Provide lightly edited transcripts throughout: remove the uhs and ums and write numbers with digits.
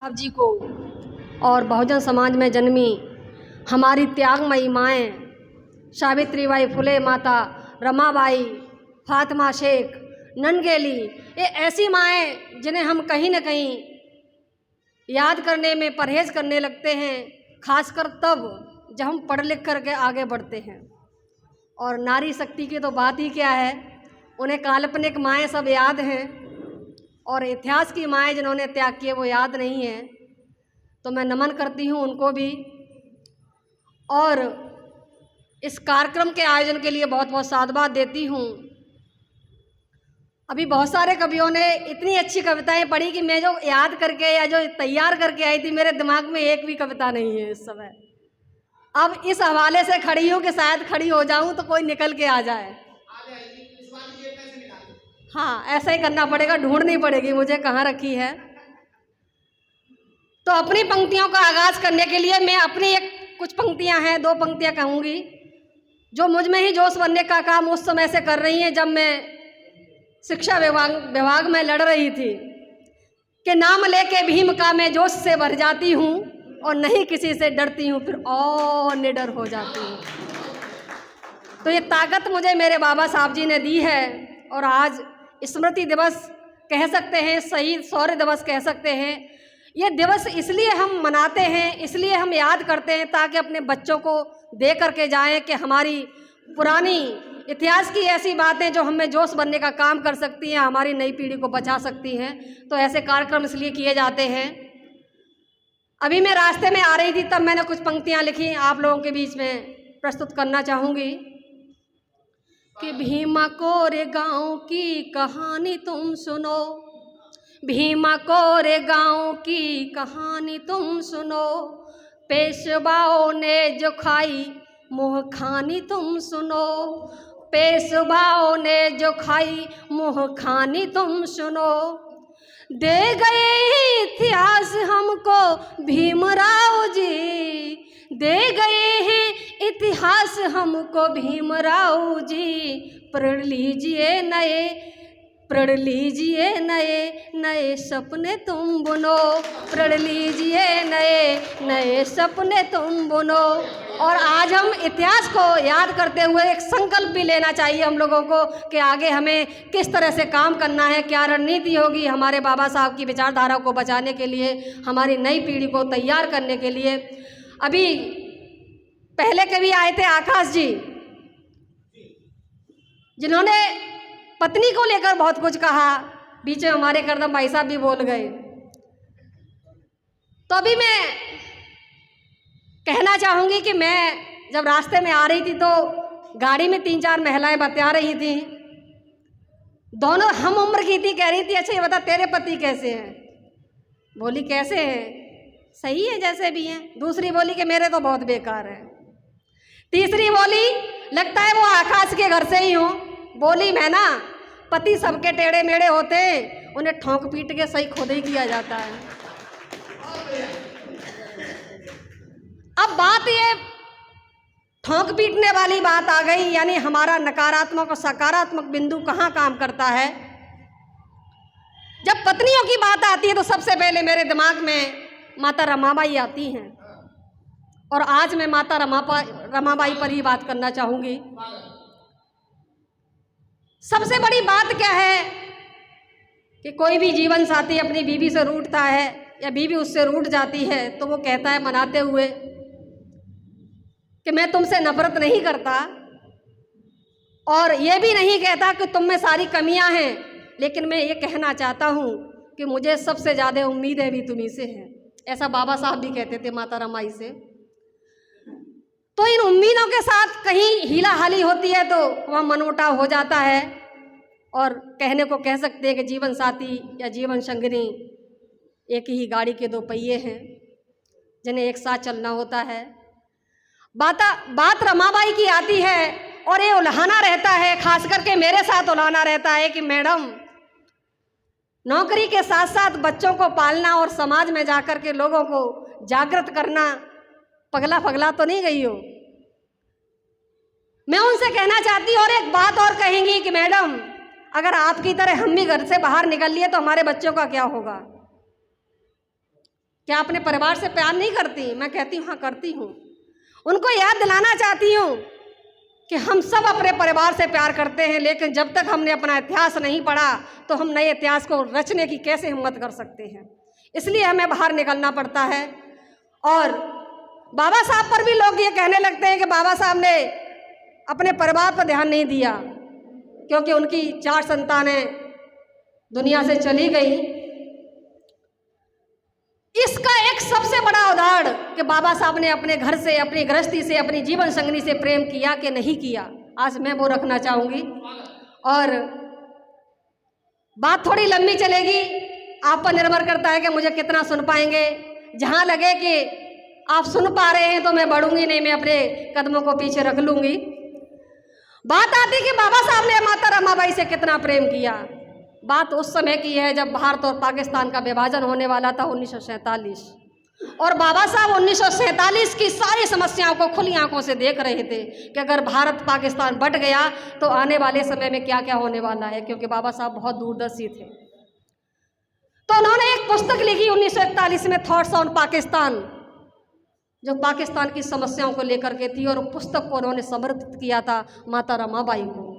आप जी को और बहुजन समाज में जन्मी हमारी त्यागमयी माएँ सावित्रीबाई फुले माता, रमाबाई, फातिमा शेख, ननगेली, ये ऐसी माएँ जिन्हें हम कहीं न कहीं याद करने में परहेज़ करने लगते हैं, खासकर तब जब हम पढ़ लिख करके आगे बढ़ते हैं। और नारी शक्ति की तो बात ही क्या है, उन्हें काल्पनिक माएँ सब याद हैं और इतिहास की माएँ जिन्होंने त्याग किए वो याद नहीं है। तो मैं नमन करती हूँ उनको भी और इस कार्यक्रम के आयोजन के लिए बहुत बहुत साधुवाद देती हूँ। अभी बहुत सारे कवियों ने इतनी अच्छी कविताएं पढ़ी कि मैं जो याद करके या जो तैयार करके आई थी मेरे दिमाग में एक भी कविता नहीं है इस समय। अब इस हवाले से खड़ी हूँ कि शायद खड़ी हो जाऊँ तो कोई निकल के आ जाए। हाँ, ऐसा ही करना पड़ेगा, ढूंढनी पड़ेगी मुझे कहाँ रखी है। तो अपनी पंक्तियों का आगाज करने के लिए मैं अपनी कुछ पंक्तियां हैं, 2 पंक्तियां कहूँगी जो मुझ में ही जोश बनने का काम उस समय से कर रही हैं जब मैं शिक्षा विभाग में लड़ रही थी कि नाम लेके भीम का मैं जोश से भर जाती हूँ और नहीं किसी से डरती हूँ, फिर और निडर हो जाती हूँ। तो ये ताकत मुझे मेरे बाबा साहब जी ने दी है और आज स्मृति दिवस कह सकते हैं, शहीद शौर्य दिवस कह सकते हैं। ये दिवस इसलिए हम मनाते हैं, इसलिए हम याद करते हैं ताकि अपने बच्चों को दे करके जाएं कि हमारी पुरानी इतिहास की ऐसी बातें जो हमें जोश बनने का काम कर सकती हैं, हमारी नई पीढ़ी को बचा सकती हैं। तो ऐसे कार्यक्रम इसलिए किए जाते हैं। अभी मैं रास्ते में आ रही थी तब मैंने कुछ पंक्तियां लिखी, आप लोगों के बीच में प्रस्तुत करना चाहूँगी कि भीमा कोरे गाँव की कहानी तुम सुनो, भीमा कोरे गाँव की कहानी तुम सुनो, पेशवाओं ने जो खाई मुँह खानी तुम सुनो, पेशवाओं ने जो खाई मुँह खानी तुम सुनो। दे गए इतिहास हमको भीमराव जी, दे गए हैं इतिहास हमको भीमराव जी, प्रण लीजिए नए, प्रण लीजिए नए नए सपने तुम बुनो, प्रण लीजिए नए नए सपने तुम बुनो। और आज हम इतिहास को याद करते हुए एक संकल्प भी लेना चाहिए हम लोगों को कि आगे हमें किस तरह से काम करना है, क्या रणनीति होगी हमारे बाबा साहब की विचारधारा को बचाने के लिए, हमारी नई पीढ़ी को तैयार करने के लिए। अभी पहले कभी आए थे आकाश जी, जिन्होंने पत्नी को लेकर बहुत कुछ कहा, बीच में हमारे करदम भाई साहब भी बोल गए। तो अभी मैं कहना चाहूँगी कि मैं जब रास्ते में आ रही थी तो गाड़ी में 3-4 महिलाएं बता रही थी, दोनों हम उम्र की थी। कह रही थी अच्छा ये बता तेरे पति कैसे हैं? बोली कैसे हैं? सही है जैसे भी हैं। दूसरी बोली कि मेरे तो बहुत बेकार हैं। तीसरी बोली लगता है वो आकाश के घर से ही हो। बोली मैं ना, पति सबके टेढ़े मेढ़े होते हैं, उन्हें ठोंक पीट के सही खुद ही किया जाता है। अब बात ये ठोंक पीटने वाली बात आ गई, यानी हमारा नकारात्मक और सकारात्मक बिंदु कहाँ काम करता है। जब पत्नियों की बात आती है तो सबसे पहले मेरे दिमाग में माता रमाबाई आती हैं और आज मैं माता रमाबाई पर ही बात करना चाहूँगी। सबसे बड़ी बात क्या है कि कोई भी जीवन साथी अपनी बीवी से रूठता है या बीवी उससे रूठ जाती है तो वो कहता है मनाते हुए कि मैं तुमसे नफरत नहीं करता और ये भी नहीं कहता कि तुम में सारी कमियां हैं, लेकिन मैं ये कहना चाहता हूँ कि मुझे सबसे ज़्यादा उम्मीदें भी तुम्ही से हैं। ऐसा बाबा साहब भी कहते थे माता रमाई से। तो इन उम्मीदों के साथ कहीं हीला हाली होती है तो वहाँ मनमुटाव हो जाता है और कहने को कह सकते हैं कि जीवन साथी या जीवन संगिनी एक ही गाड़ी के 2 पहिए हैं जिन्हें एक साथ चलना होता है। बात रमाबाई की आती है और ये उल्हाना रहता है, खास करके मेरे साथ उल्हाना रहता है कि मैडम नौकरी के साथ साथ बच्चों को पालना और समाज में जाकर के लोगों को जागृत करना, पगला पगला तो नहीं गई हो। मैं उनसे कहना चाहती हूँ और एक बात और कहेंगी कि मैडम अगर आपकी तरह हम भी घर से बाहर निकल लिए तो हमारे बच्चों का क्या होगा। क्या अपने परिवार से प्यार नहीं करती? मैं कहती हूँ हाँ करती हूँ। उनको याद दिलाना चाहती हूँ कि हम सब अपने परिवार से प्यार करते हैं, लेकिन जब तक हमने अपना इतिहास नहीं पढ़ा तो हम नए इतिहास को रचने की कैसे हिम्मत कर सकते हैं। इसलिए हमें बाहर निकलना पड़ता है। और बाबा साहब पर भी लोग ये कहने लगते हैं कि बाबा साहब ने अपने परिवार पर ध्यान नहीं दिया, क्योंकि उनकी 4 संतानें दुनिया से चली गई। इसका एक सबसे बड़ा उदाहरण कि बाबा साहब ने अपने घर से, अपनी गृहस्थी से, अपनी जीवन संगनी से प्रेम किया कि नहीं किया, आज मैं वो रखना चाहूँगी। और बात थोड़ी लंबी चलेगी, आप पर निर्भर करता है कि मुझे कितना सुन पाएंगे। जहाँ लगे कि आप सुन पा रहे हैं तो मैं बढ़ूंगी, नहीं मैं अपने कदमों को पीछे रख लूँगी। बात आती कि बाबा साहब ने माता रमाबाई से कितना प्रेम किया। बात उस समय की है जब भारत और पाकिस्तान का विभाजन होने वाला था 1947, और बाबा साहब 1947 की सारी समस्याओं को खुली आंखों से देख रहे थे कि अगर भारत पाकिस्तान बट गया तो आने वाले समय में क्या क्या होने वाला है, क्योंकि बाबा साहब बहुत दूरदर्शी थे। तो उन्होंने एक पुस्तक लिखी 1941 में, थॉट्स ऑन पाकिस्तान, जो पाकिस्तान की समस्याओं को लेकर के थी, और पुस्तक को उन्होंने समर्पित किया था माता रमाबाई को।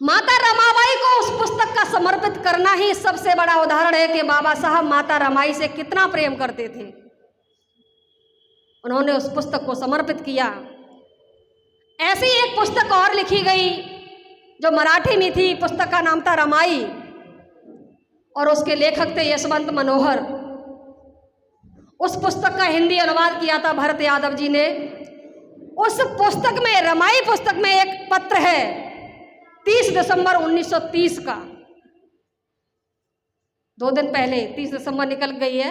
माता रमाबाई को उस पुस्तक का समर्पित करना ही सबसे बड़ा उदाहरण है कि बाबा साहब माता रमाई से कितना प्रेम करते थे। उन्होंने उस पुस्तक को समर्पित किया। ऐसी एक पुस्तक और लिखी गई जो मराठी में थी, पुस्तक का नाम था रमाई, और उसके लेखक थे यशवंत मनोहर। उस पुस्तक का हिंदी अनुवाद किया था भरत यादव जी ने। उस पुस्तक में, रमाई पुस्तक में एक पत्र है 30 दिसंबर 1930 का, 2 दिन पहले 30 दिसंबर निकल गई है।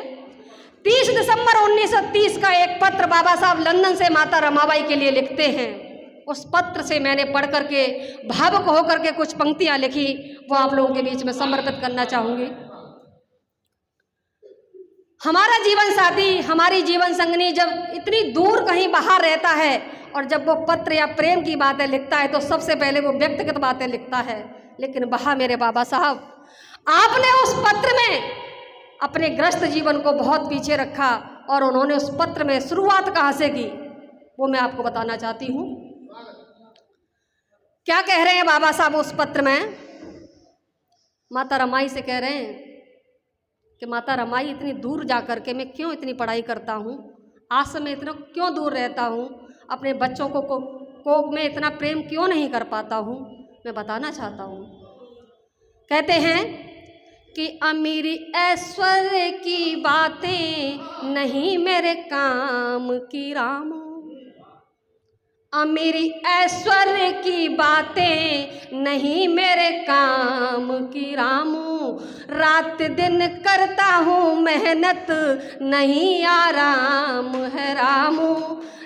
30 दिसंबर 1930 का एक पत्र बाबा साहब लंदन से माता रमाबाई के लिए लिखते हैं। उस पत्र से मैंने पढ़ करके भावुक होकर के कुछ पंक्तियां लिखी, वो आप लोगों के बीच में समर्पित करना चाहूंगी। हमारा जीवन साथी, हमारी जीवन संगनी जब इतनी दूर कहीं बाहर रहता है और जब वो पत्र या प्रेम की बातें लिखता है तो सबसे पहले वो व्यक्तिगत बातें लिखता है, लेकिन वहाँ मेरे बाबा साहब, आपने उस पत्र में अपने ग्रस्त जीवन को बहुत पीछे रखा, और उन्होंने उस पत्र में शुरुआत कहाँ से की वो मैं आपको बताना चाहती हूँ। क्या कह रहे हैं बाबा साहब उस पत्र में? माता रमाई से कह रहे हैं कि माता रमाई, इतनी दूर जा कर के मैं क्यों इतनी पढ़ाई करता हूँ, आश्रम में इतना क्यों दूर रहता हूँ, अपने बच्चों को मैं इतना प्रेम क्यों नहीं कर पाता हूँ, मैं बताना चाहता हूँ। कहते हैं कि अमीरी ऐश्वर्य की बातें नहीं मेरे काम की रामो, अमीरी ऐश्वर्य की बातें नहीं मेरे काम की रामू, रात दिन करता हूँ मेहनत नहीं आराम है रामू,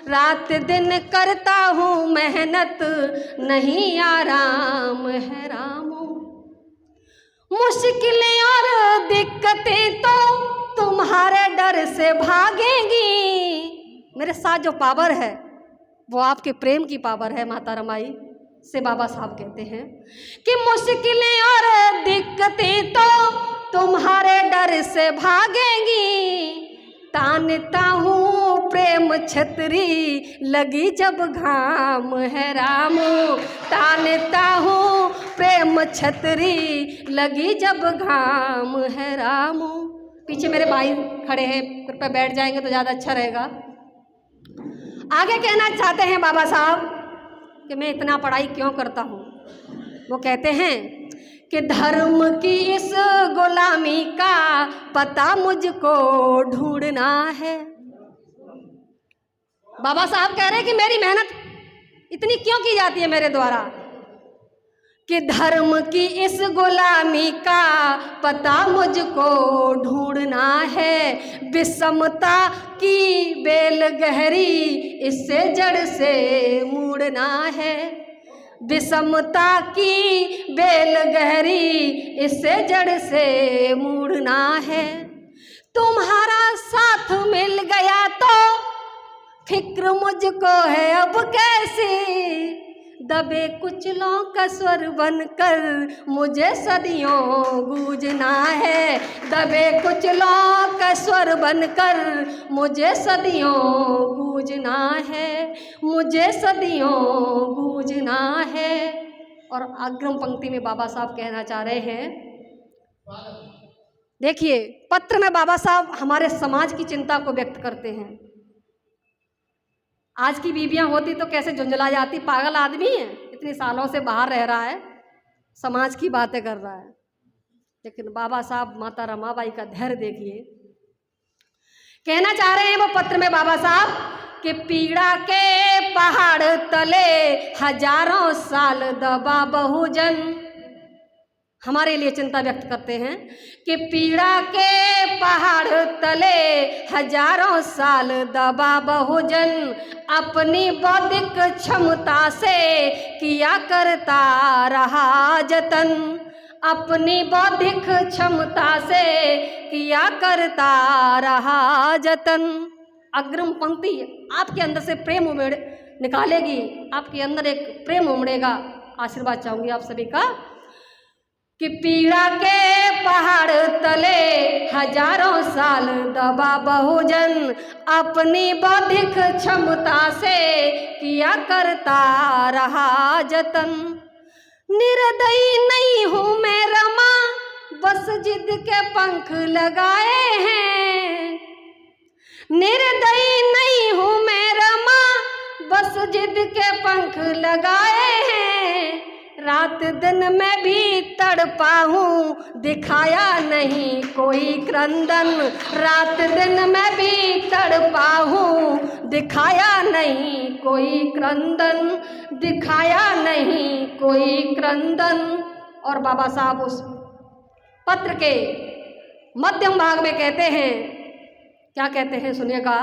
रात दिन करता हूँ मेहनत नहीं आराम है रामू, मुश्किलें और दिक्कतें तो तुम्हारे डर से भागेंगी। मेरे साथ जो पावर है वो आपके प्रेम की पावर है। माता रमाई से बाबा साहब कहते हैं कि मुश्किलें और दिक्कतें तो तुम्हारे डर से भागेंगी, तानता हूँ प्रेम छतरी लगी जब घाम है रामू, तानता हूँ प्रेम छतरी लगी जब घाम है रामू। पीछे मेरे भाई खड़े हैं, कृपया बैठ जाएंगे तो ज़्यादा अच्छा रहेगा। आगे कहना चाहते हैं बाबा साहब कि मैं इतना पढ़ाई क्यों करता हूँ। वो कहते हैं कि धर्म की इस गुलामी का पता मुझको ढूंढना है। बाबा साहब कह रहे हैं कि मेरी मेहनत इतनी क्यों की जाती है मेरे द्वारा, कि धर्म की इस गुलामी का पता मुझको ढूंढना है, विषमता की बेल गहरी इससे जड़ से मुड़ना है, विषमता की बेल गहरी इससे जड़ से मुड़ना है, तुम्हारा साथ मिल गया तो फिक्र मुझको है अब कैसी, दबे कुचलों का स्वर बनकर मुझे सदियों गूंजना है, दबे कुचलों का स्वर बनकर मुझे सदियों गूंजना है, मुझे सदियों गूंजना है। और अग्रिम पंक्ति में बाबा साहब कहना चाह रहे हैं, देखिए पत्र में बाबा साहब हमारे समाज की चिंता को व्यक्त करते हैं। आज की बीबियां होती तो कैसे झुंझला जाती, पागल आदमी है, इतने सालों से बाहर रह रहा है, समाज की बातें कर रहा है। लेकिन बाबा साहब माता रमाबाई का धैर्य देखिए, कहना चाह रहे हैं वो पत्र में बाबा साहब कि पीड़ा के पहाड़ तले हजारों साल दबा बहुजन, हमारे लिए चिंता व्यक्त करते हैं कि पीड़ा के पहाड़ तले हजारों साल दबा बहुजन, अपनी बौद्धिक क्षमता से किया करता रहा जतन, अपनी बौद्धिक क्षमता से किया करता रहा जतन। अग्रिम पंक्ति आपके अंदर से प्रेम उमड़ निकालेगी, आपके अंदर एक प्रेम उमड़ेगा। आशीर्वाद चाहूंगी आप सभी का कि पीड़ा के पहाड़ तले हजारों साल दबा बहुजन, अपनी बौद्धिक क्षमता से किया करता रहा जतन। निर्दयी नहीं हूँ मैं रमा, बस जिद के पंख लगाए हैं, निर्दयी नहीं हूँ मैं रमा, बस जिद के पंख लगाए हैं। रात दिन मैं भी तड़पा हूँ, दिखाया नहीं कोई क्रंदन, रात दिन मैं भी तड़पा हूँ, दिखाया नहीं कोई क्रंदन, दिखाया नहीं कोई क्रंदन। और बाबा साहब उस पत्र के मध्यम भाग में कहते हैं, क्या कहते हैं सुनिएगा।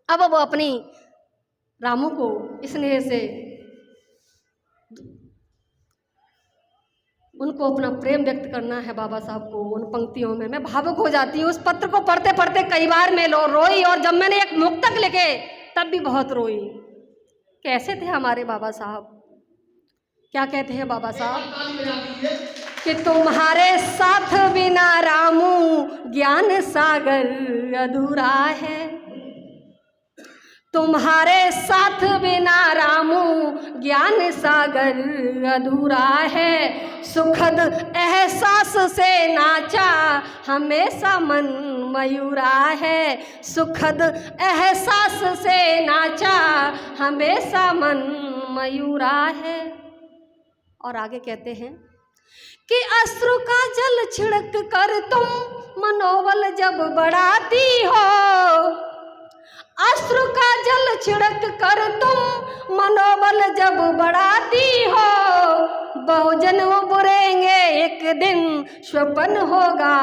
अब वो अपनी रामू को स्नेह से उनको अपना प्रेम व्यक्त करना है बाबा साहब को। उन पंक्तियों में मैं भावुक हो जाती हूँ। उस पत्र को पढ़ते पढ़ते कई बार मैं रोई, और जब मैंने एक मुक्तक लिखे तब भी बहुत रोई। कैसे थे हमारे बाबा साहब, क्या कहते हैं बाबा साहब कि तुम्हारे साथ बिना रामू ज्ञान सागर अधूरा है, तुम्हारे साथ बिना रामू ज्ञान सागर अधूरा है। सुखद एहसास से नाचा हमेशा मन मयूरा है, सुखद एहसास से नाचा हमेशा मन मयूरा है। और आगे कहते हैं कि अश्रु का जल छिड़क कर तुम मनोबल जब बढ़ाती हो, अश्रु का जल छिड़क कर तुम मनोबल जब बढ़ाती हो, बहुजन उभरेंगे एक दिन स्वप्न होगा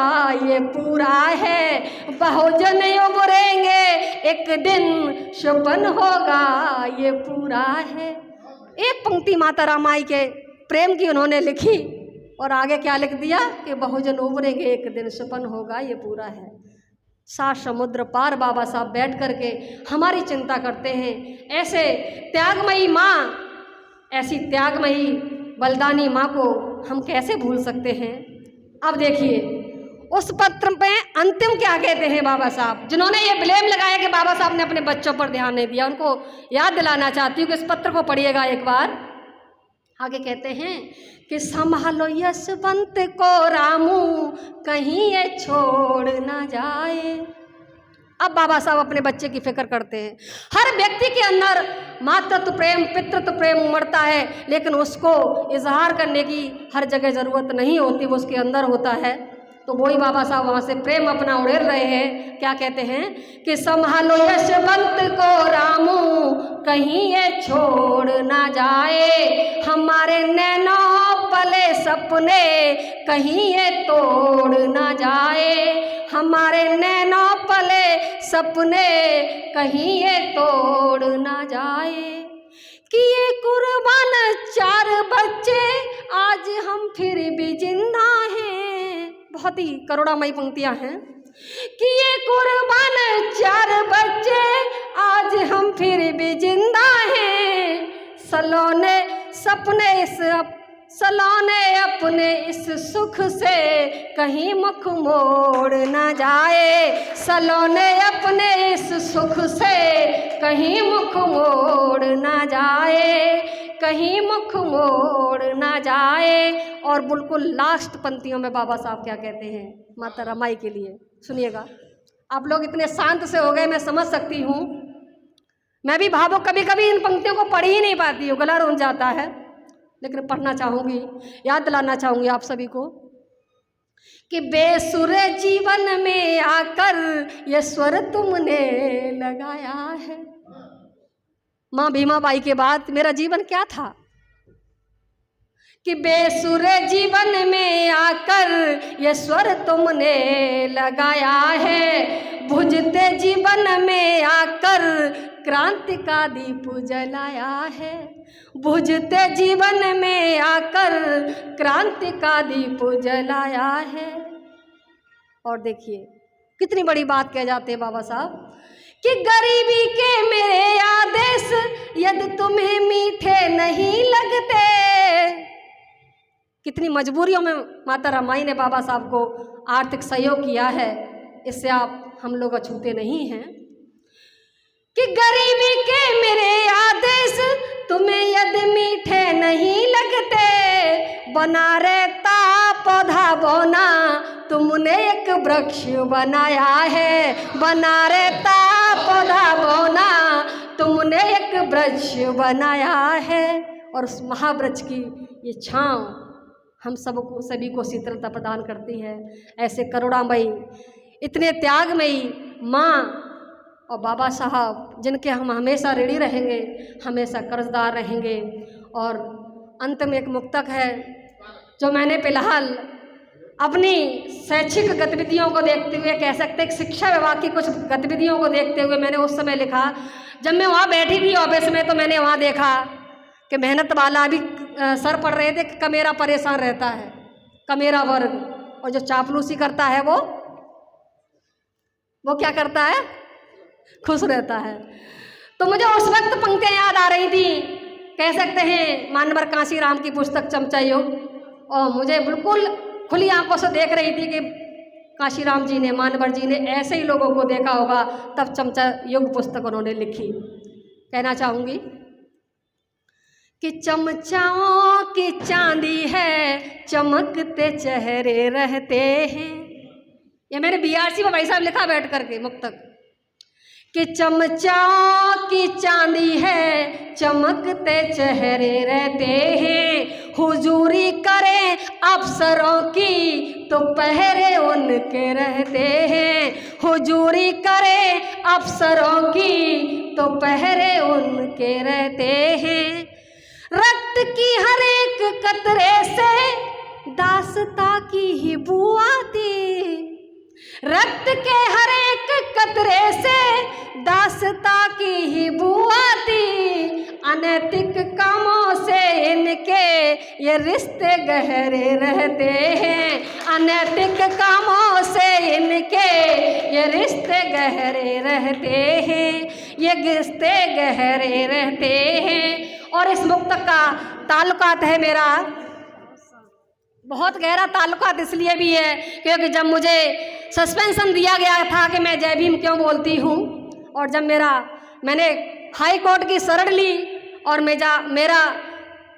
ये पूरा है, बहुजन उभरेंगे एक दिन स्वप्न होगा ये पूरा है। एक पंक्ति माता रामाई के प्रेम की उन्होंने लिखी और आगे क्या लिख दिया कि बहुजन उभरेंगे एक दिन स्वप्न होगा ये पूरा है। सात समुद्र पार बाबा साहब बैठ करके हमारी चिंता करते हैं। ऐसे त्यागमयी माँ, ऐसी त्यागमयी बलिदानी माँ को हम कैसे भूल सकते हैं। अब देखिए उस पत्र पे अंतिम क्या कहते हैं बाबा साहब, जिन्होंने ये ब्लेम लगाया कि बाबा साहब ने अपने बच्चों पर ध्यान नहीं दिया, उनको याद दिलाना चाहती हूँ कि इस पत्र को पढ़िएगा एक बार। आगे कहते हैं कि संभालो यशवंत को रामू कहीं ये छोड़ ना जाए। अब बाबा साहब अपने बच्चे की फिक्र करते हैं। हर व्यक्ति के अंदर मातृत्व प्रेम पितृत्व प्रेम उमड़ता है, लेकिन उसको इजहार करने की हर जगह ज़रूरत नहीं होती, वो उसके अंदर होता है। तो वही बाबा साहब वहाँ से प्रेम अपना उड़ेल रहे हैं। क्या कहते हैं कि संभालो यशवंत को रामू कहीं ये छोड़ ना जाए, हमारे नैनों पले सपने कहीं ये तोड़ ना जाए, हमारे नैनों पले सपने कहीं ये तोड़ ना जाए। कि ये कुर्बान 4 बच्चे आज हम फिर भी जिंदा हैं। बहुत ही करुणामयी पंक्तियां हैं कि ये कुर्बान 4 बच्चे आज हम फिर भी जिंदा हैं। सलोने अपने इस सुख से कहीं मुख मोड़ न जाए। सलोने अपने इस सुख से कहीं मुख मोड़ न जाए, कहीं मुख मोड़ न जाए। और बिल्कुल लास्ट पंक्तियों में बाबा साहब क्या कहते हैं माता रमाई के लिए, सुनिएगा। आप लोग इतने शांत से हो गए, मैं समझ सकती हूँ। मैं भी भावुक कभी कभी इन पंक्तियों को पढ़ ही नहीं पाती हूँ, गला रुंझ जाता है, लेकिन पढ़ना चाहूँगी, याद दिलाना चाहूँगी आप सभी को कि बेसुर जीवन में आकर ये स्वर तुमने लगाया है। माँ भीमाबाई के बाद मेरा जीवन क्या था कि बेसुर जीवन में आकर ये स्वर तुमने लगाया है। बुझते जीवन में आकर क्रांति का दीप जलाया है। बुझते जीवन में आकर क्रांति का दीप जलाया है। और देखिए कितनी बड़ी बात कह जाते हैं बाबा साहब कि गरीबी के मेरे आदेश यदि तुम्हें मीठे नहीं लगते। कितनी मजबूरियों में माता रमाई ने बाबा साहब को आर्थिक सहयोग किया है, इससे आप हम लोग अछूते नहीं हैं कि गरीबी के मेरे आदेश तुम्हें यदि मीठे नहीं लगते। बना रहता पौधा बोना तुमने एक वृक्ष बनाया है। बना रहता पौधा बोना तुमने एक वृक्ष बनाया है। और उस महावृक्ष की ये छांव हम सबको सभी को शीतलता प्रदान करती है। ऐसे करुणामयी, इतने त्यागमयी माँ और बाबा साहब जिनके हम हमेशा ऋणी रहेंगे, हमेशा कर्जदार रहेंगे। और अंत में एक मुक्तक है जो मैंने फिलहाल अपनी शैक्षिक गतिविधियों को देखते हुए, कह सकते हैं शिक्षा विभाग की कुछ गतिविधियों को देखते हुए मैंने उस समय लिखा। जब मैं वहाँ बैठी थी ऑफिस में तो मैंने वहाँ देखा कि मेहनत वाला भी सर पढ़ रहे थे, कमेरा परेशान रहता है, कमेरा वर्ग, और जो चापलूसी करता है वो क्या करता है, खुश रहता है। तो मुझे उस वक्त पंक्तियाँ याद आ रही थी, कह सकते हैं मानवर कांशीराम की पुस्तक चमचा युग, और मुझे बिल्कुल खुली आंखों से देख रही थी कि कांशीराम जी ने, मानवर जी ने ऐसे ही लोगों को देखा होगा, तब चमचा युग पुस्तक उन्होंने लिखी। कहना चाहूँगी कि चमचाओं की चांदी है, चमकते चेहरे रहते हैं। ये मैंने बीआरसी में भाई साहब लिखा बैठ करके मुक्तक कि चमचाओं की चांदी है, चमकते चेहरे रहते हैं। हुजूरी करें अफसरों की तो पहरे उनके रहते हैं। हुजूरी करें अफसरों की तो पहरे उनके रहते हैं। रक्त की हर एक कतरे से दासता की ही बू आती। रक्त के हर एक कतरे से दासता की ही बू आती। अनैतिक कामों से इनके ये रिश्ते गहरे रहते हैं। अनैतिक कामों से इनके ये रिश्ते गहरे रहते हैं। ये रिश्ते गहरे रहते हैं। और इस मुक्तक का ताल्लुकात है मेरा, बहुत गहरा ताल्लुकात इसलिए भी है क्योंकि जब मुझे सस्पेंशन दिया गया था कि मैं जय भीम क्यों बोलती हूँ, और जब मैंने हाई कोर्ट की शरण ली और मेरा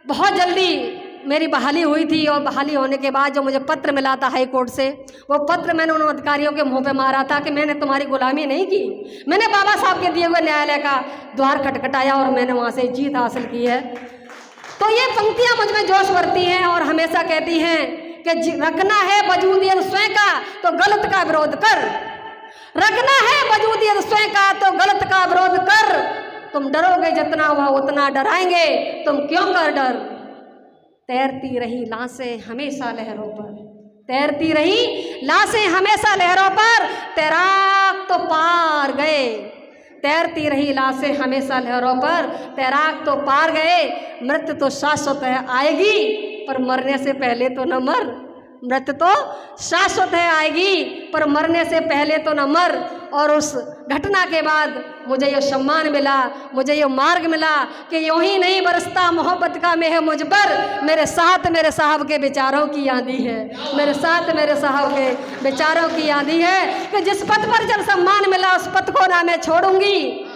बहुत जल्दी मेरी बहाली हुई थी, और बहाली होने के बाद जो मुझे पत्र मिला था हाई कोर्ट से, वो पत्र मैंने उन अधिकारियों के मुंह पे मारा था कि मैंने तुम्हारी गुलामी नहीं की, मैंने बाबा साहब के दिए हुए न्यायालय का द्वार खटखटाया और मैंने वहाँ से जीत हासिल की है। तो ये पंक्तियाँ मुझ में जोश भरती हैं और हमेशा कहती हैं कि रखना है वजूद स्वयं का तो गलत का विरोध कर। रखना है वजूद स्वयं का तो गलत का विरोध कर। तुम डरोगे जितना हुआ उतना डराएंगे, तुम क्यों कर डर। तैरती रही लाशें हमेशा लहरों पर, तैरती रही लाशें हमेशा लहरों पर, तैराक तो पार गए। तैरती रही लाशें हमेशा लहरों पर, तैराक तो पार गए। मृत्यु तो शाश्वत है आएगी, पर मरने से पहले तो न मर। मृत्यु तो शाश्वत है आएगी, पर मरने से पहले तो न मर। और उस घटना के बाद मुझे ये सम्मान मिला, मुझे ये मार्ग मिला कि यूं ही नहीं बरसता मोहब्बत का मेह मुझ पर, मेरे साथ मेरे साहब के विचारों की आंधी है, मेरे साथ मेरे साहब के विचारों की आंधी है कि जिस पथ पर चल सम्मान मिला उस पथ को ना मैं छोड़ूंगी,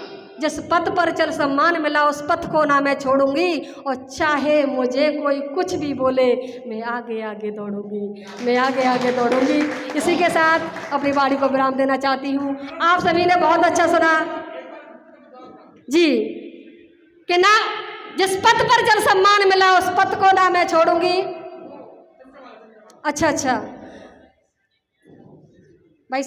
जिस पथ पर चल सम्मान मिला उस पथ को ना मैं छोड़ूंगी, और चाहे मुझे कोई कुछ भी बोले मैं आगे आगे दौड़ूंगी, मैं आगे आगे दौड़ूंगी। इसी के साथ अपनी वाणी को विराम देना चाहती हूँ। आप सभी ने बहुत अच्छा सुना जी कि ना जिस पथ पर चल सम्मान मिला उस पथ को ना मैं छोड़ूंगी। अच्छा अच्छा